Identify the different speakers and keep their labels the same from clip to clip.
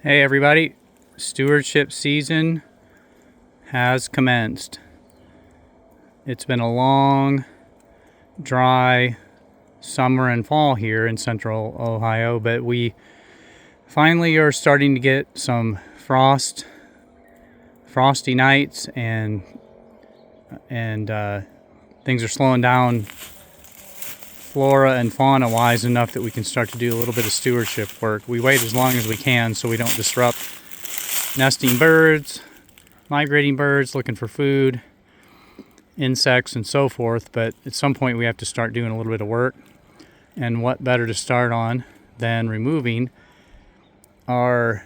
Speaker 1: Hey everybody, stewardship season has commenced. It's been a long, dry summer and fall here in central Ohio, but we finally are starting to get some frosty nights, and things are slowing down flora and fauna wise enough that we can start to do a little bit of stewardship work. We wait as long as we can so we don't disrupt nesting birds, migrating birds looking for food, insects, and so forth. But at some point we have to start doing a little bit of work. And what better to start on than removing our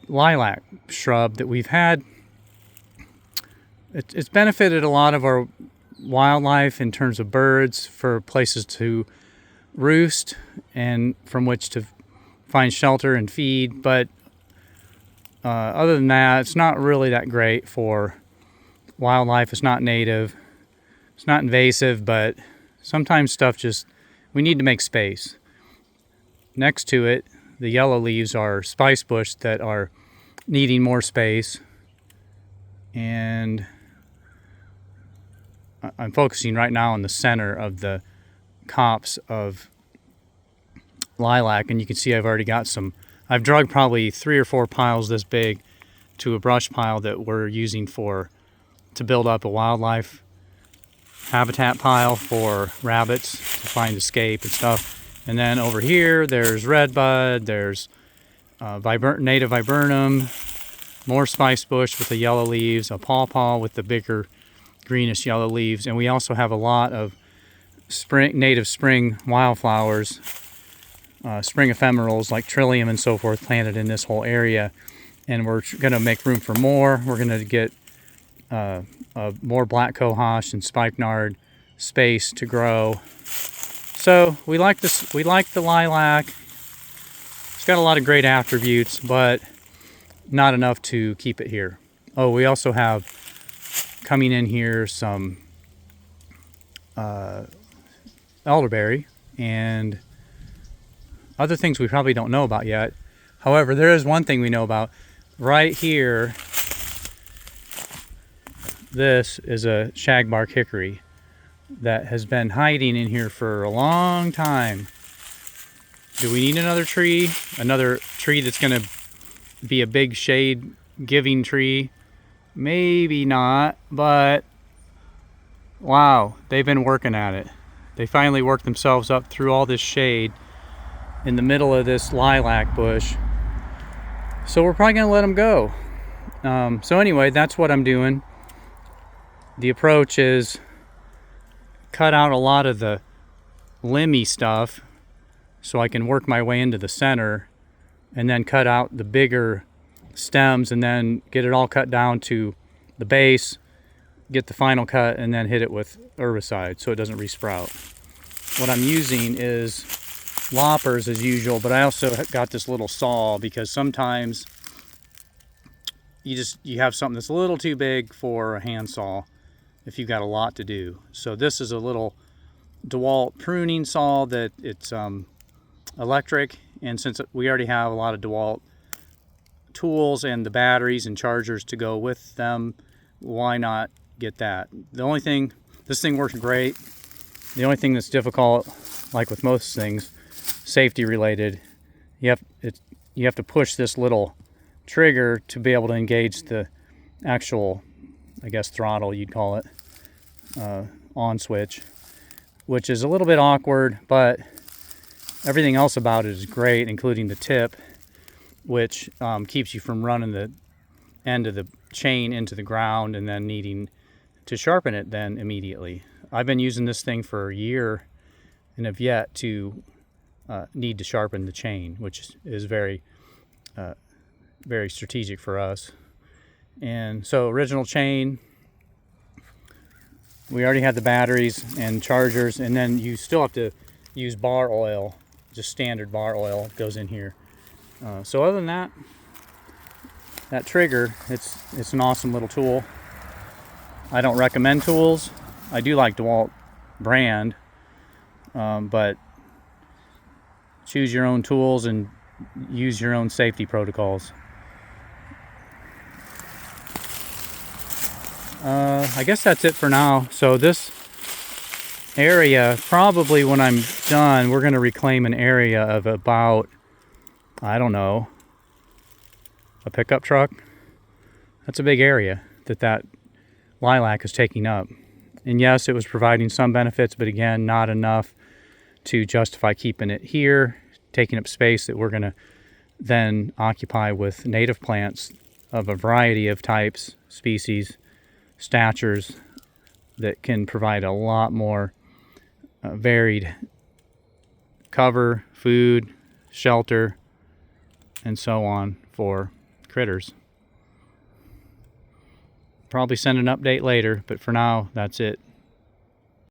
Speaker 1: lilac shrub that we've had. It's benefited a lot of our wildlife in terms of birds, for places to roost and from which to find shelter and feed. But other than that, it's not really that great for wildlife. It's not native, it's not invasive, but sometimes stuff just, we need to make space. Next to it, the yellow leaves are spicebush that are needing more space, and I'm focusing right now on the center of the copse of lilac, and you can see I've already got some. I've drug probably 3 or 4 piles this big to a brush pile that we're using to build up a wildlife habitat pile for rabbits to find escape and stuff. And then over here there's redbud, there's native viburnum, more spicebush with the yellow leaves, a pawpaw with the bigger greenish yellow leaves, and we also have a lot of native spring wildflowers, spring ephemerals like trillium and so forth, planted in this whole area. And we're going to make room for more. We're going to get more black cohosh and spikenard space to grow. So we like this. We like the lilac. It's got a lot of great attributes, but not enough to keep it here. Oh, we also have coming in here some elderberry and other things we probably don't know about yet. However, there is one thing we know about. Right here, this is a shagbark hickory that has been hiding in here for a long time. Do we need another tree? Another tree that's going to be a big shade giving tree? Maybe not, but wow, they've been working at it. They finally worked themselves up through all this shade in the middle of this lilac bush. So we're probably going to let them go. So anyway, that's what I'm doing. The approach is cut out a lot of the limby stuff so I can work my way into the center, and then cut out the bigger stems, and then get it all cut down to the base, get the final cut, and then hit it with herbicide so it doesn't resprout. What I'm using is loppers as usual, but I also got this little saw because sometimes you have something that's a little too big for a handsaw if you've got a lot to do. So this is a little DeWalt pruning saw that it's electric, and since we already have a lot of DeWalt tools and the batteries and chargers to go with them, why not get that? The only thing, this thing works great. The only thing that's difficult, like with most things safety related, you have to push this little trigger to be able to engage the actual, I guess, throttle you'd call it, on switch, which is a little bit awkward, but everything else about it is great, including the tip, which keeps you from running the end of the chain into the ground and then needing to sharpen it then immediately. I've been using this thing for a year and have yet to need to sharpen the chain, which is very very strategic for us. And so original chain, we already had the batteries and chargers, and then you still have to use bar oil, just standard bar oil goes in here. So other than that trigger, it's an awesome little tool. I don't recommend tools. I do like DeWalt brand, but choose your own tools and use your own safety protocols. I guess that's it for now. So this area, probably when I'm done, we're going to reclaim an area of about, I don't know, a pickup truck. That's a big area that lilac is taking up. And yes, it was providing some benefits, but again, not enough to justify keeping it here, taking up space that we're going to then occupy with native plants of a variety of types, species, statures that can provide a lot more varied cover, food, shelter, and so on for critters. Probably send an update later, but for now, that's it.